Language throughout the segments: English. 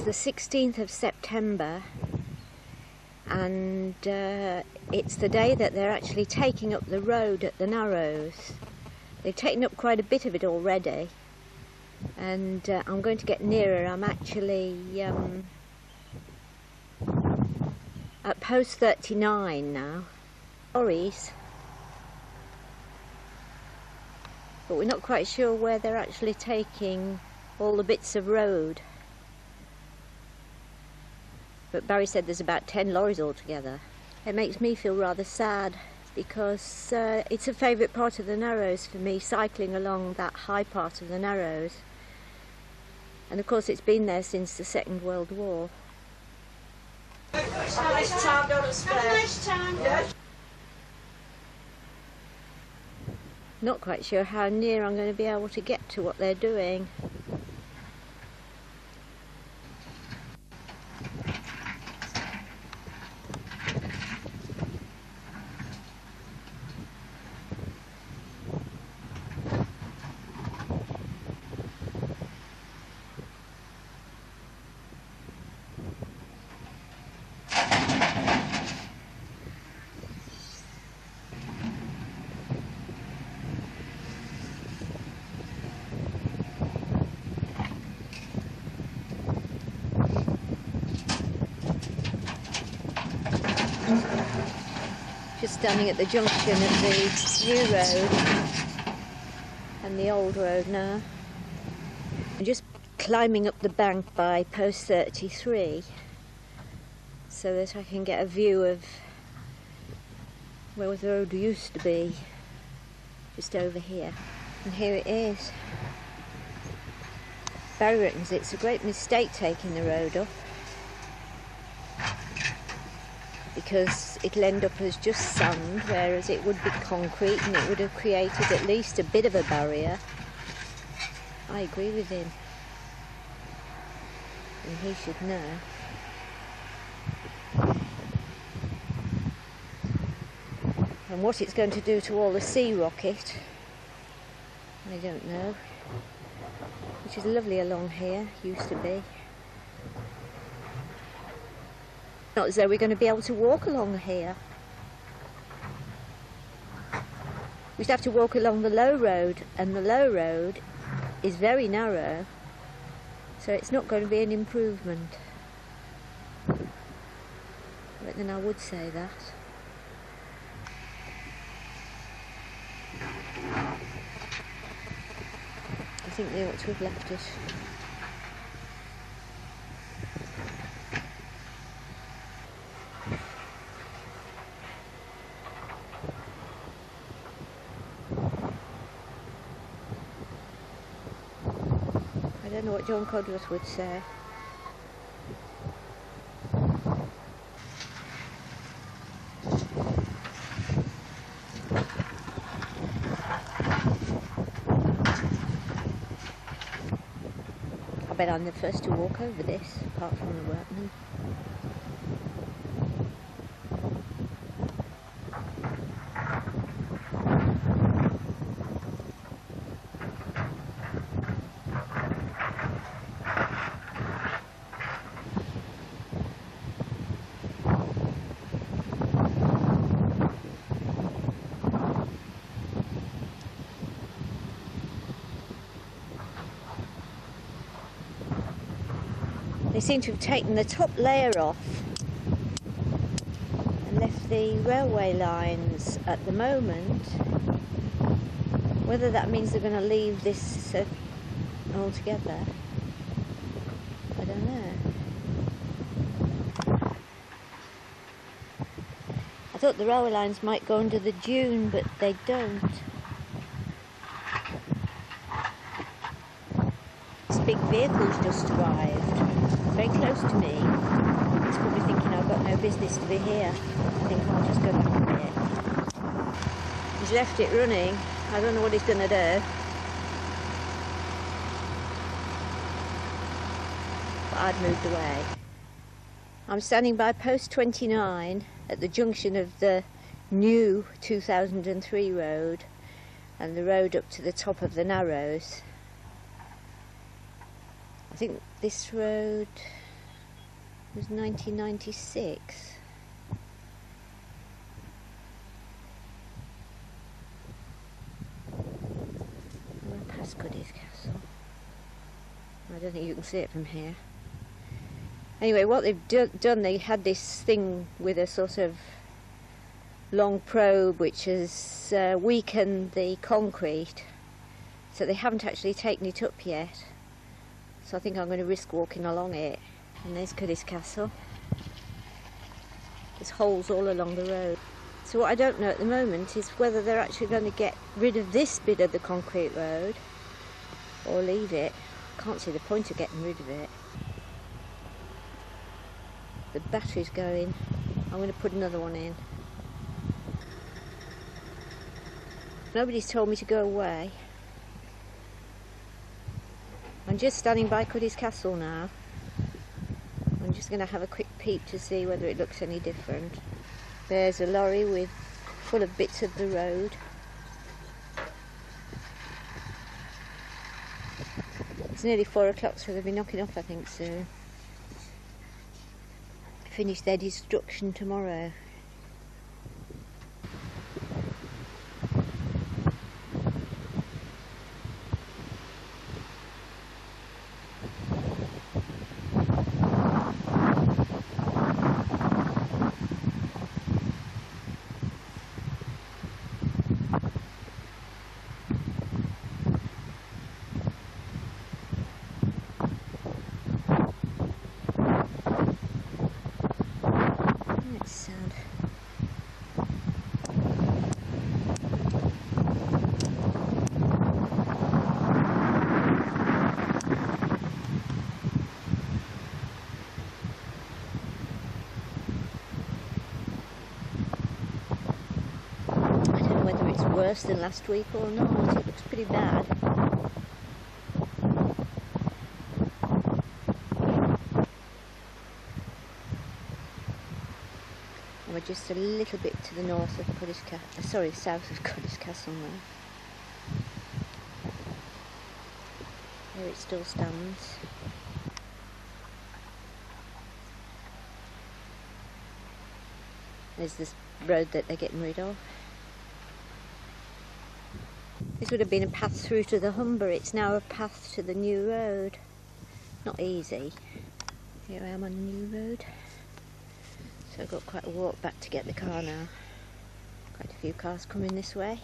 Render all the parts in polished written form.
the 16th of September, and it's the day that they're actually taking up the road at the Narrows. They've taken up quite a bit of it already, and I'm going to get nearer. I'm actually at post 39 now. Lorries, but we're not quite sure where they're actually taking all the bits of road. But Barry said there's about 10 lorries altogether. It makes me feel rather sad because it's a favourite part of the Narrows for me, cycling along that high part of the Narrows. And of course it's been there since the Second World War. Have a nice time, don't spare. Have a nice time. Yeah. Not quite sure how near I'm going to be able to get to what they're doing. Just standing at the junction of the new road and the old road now. I'm just climbing up the bank by post 33 so that I can get a view of where the road used to be, just over here. And here it is. Barry reckons it's a great mistake taking the road off, because it'll end up as just sand, whereas it would be concrete and it would have created at least a bit of a barrier. I agree with him, and he should know. And what it's going to do to all the sea rocket, I don't know. Which is lovely along here, used to be. Not as though we're going to be able to walk along here. We'd have to walk along the low road, and the low road is very narrow, so it's not going to be an improvement. But then I would say that. I think they ought to have left it. I don't know what John Codworth would say. I bet I'm the first to walk over this, apart from the workmen. They seem to have taken the top layer off and left the railway lines at the moment. Whether that means they're going to leave this altogether, I don't know. I thought the railway lines might go under the dune, but they don't. This big vehicle's just arrived. Very close to me. It's probably thinking I've got no business to be here. I think I'll just go back a bit. He's left it running. I don't know what he's going to do. But I'd moved away. I'm standing by post 29 at the junction of the new 2003 road and the road up to the top of the Narrows. I think this road was 1996. We're past Goody's Castle. I don't think you can see it from here. Anyway, what they've done, they had this thing with a sort of long probe which has weakened the concrete, so they haven't actually taken it up yet. So I think I'm going to risk walking along it. And there's Goody's Castle. There's holes all along the road. So what I don't know at the moment is whether they're actually going to get rid of this bit of the concrete road or leave it. I can't see the point of getting rid of it. The battery's going. I'm going to put another one in. Nobody's told me to go away. I'm just standing by Goody's Castle now. I'm just going to have a quick peep to see whether it looks any different. There's a lorry full of bits of the road. It's nearly 4 o'clock, so they'll be knocking off I think soon. Finish their destruction tomorrow. Worse than last week or not. It looks pretty bad. We're just a little bit to the north of Goody's Castle, sorry, south of Goody's Castle now. There it still stands. There's this road that they're getting rid of. This would have been a path through to the Humber. It's now a path to the new road. Not easy. Here I am on the new road. So I've got quite a walk back to get the car now. Quite a few cars coming this way.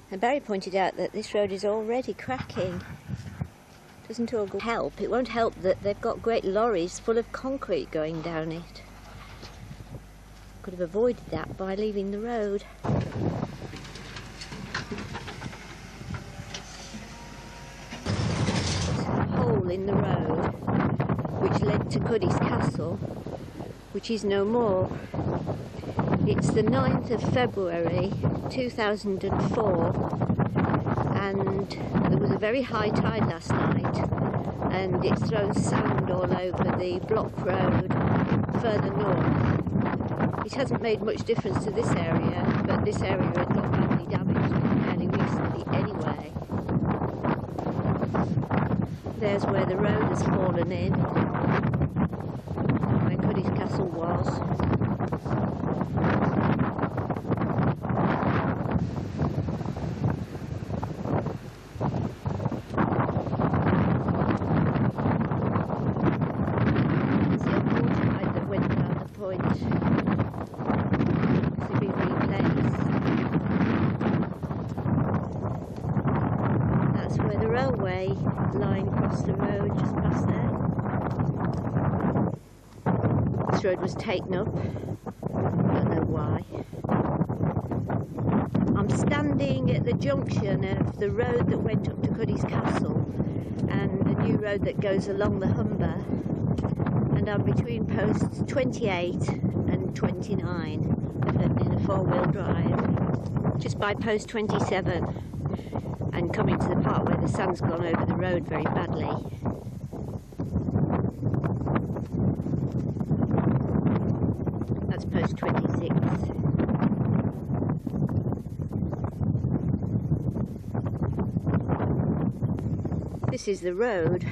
And Barry pointed out that this road is already cracking. Doesn't all help. It won't help that they've got great lorries full of concrete going down it. Could have avoided that by leaving the road. There's a hole in the road which led to Goody's Castle, which is no more. It's the 9th of February 2004. And there was a very high tide last night, and it's thrown sand all over the block road further north. It hasn't made much difference to this area, but this area had got badly damaged fairly recently anyway. There's where the road has fallen in, where Goody's Castle was. Lying across the road just past there. This road was taken up. Don't know why. I'm standing at the junction of the road that went up to Goody's Castle and the new road that goes along the Humber, and I'm between posts 28 and 29 in a four-wheel drive, just by post 27. And coming to the part where the sand's gone over the road very badly. That's post 26. this is the road,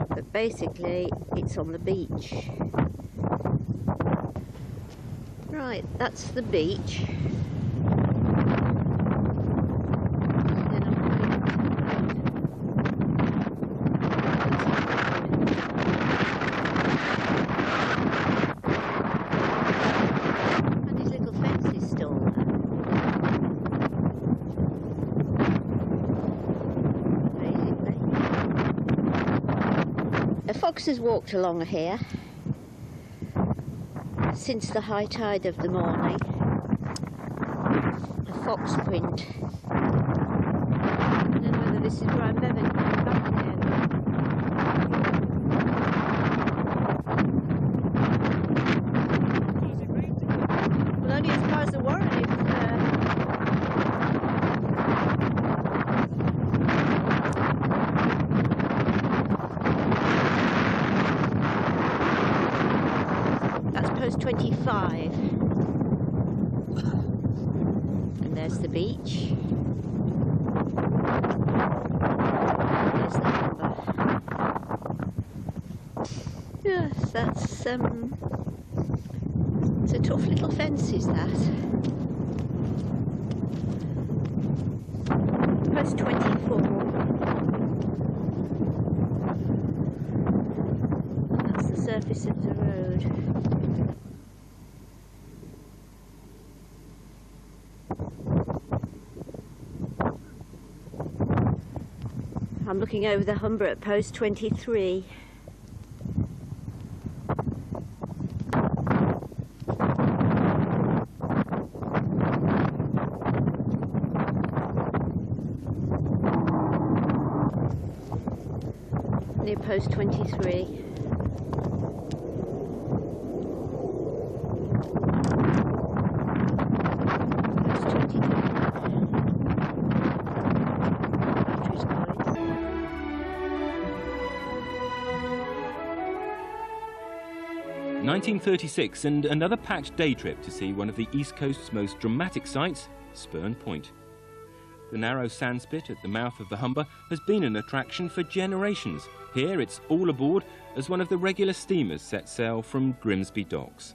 but basically it's on the beach. Right, that's the beach. And his little fence is still there. Basically. A fox has walked along here since the high tide of the morning. A fox print. I don't know whether this is where I'm going back again. Well, only as far as the Warren if that's post 25. And there's the beach. There's the harbour. Yes, that's it's a tough little fence, is that? Post 24. And that's the surface of the road. I'm looking over the Humber at post 23. Near post 23. Post 23. Battery's going. 1936, and another patch day trip to see one of the East Coast's most dramatic sights, Spurn Point. The narrow sandspit at the mouth of the Humber has been an attraction for generations. Here it's all aboard as one of the regular steamers set sail from Grimsby docks.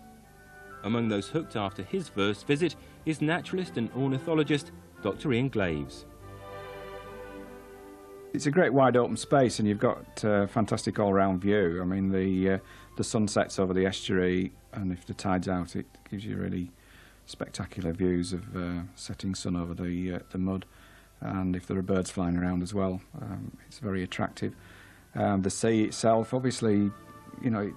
Among those hooked after his first visit is naturalist and ornithologist Dr. Ian Glaves. It's a great wide open space and you've got a fantastic all-round view. I mean the sun sets over the estuary, and if the tide's out it gives you really spectacular views of setting sun over the mud, and if there are birds flying around as well, it's very attractive. The sea itself, obviously, you know,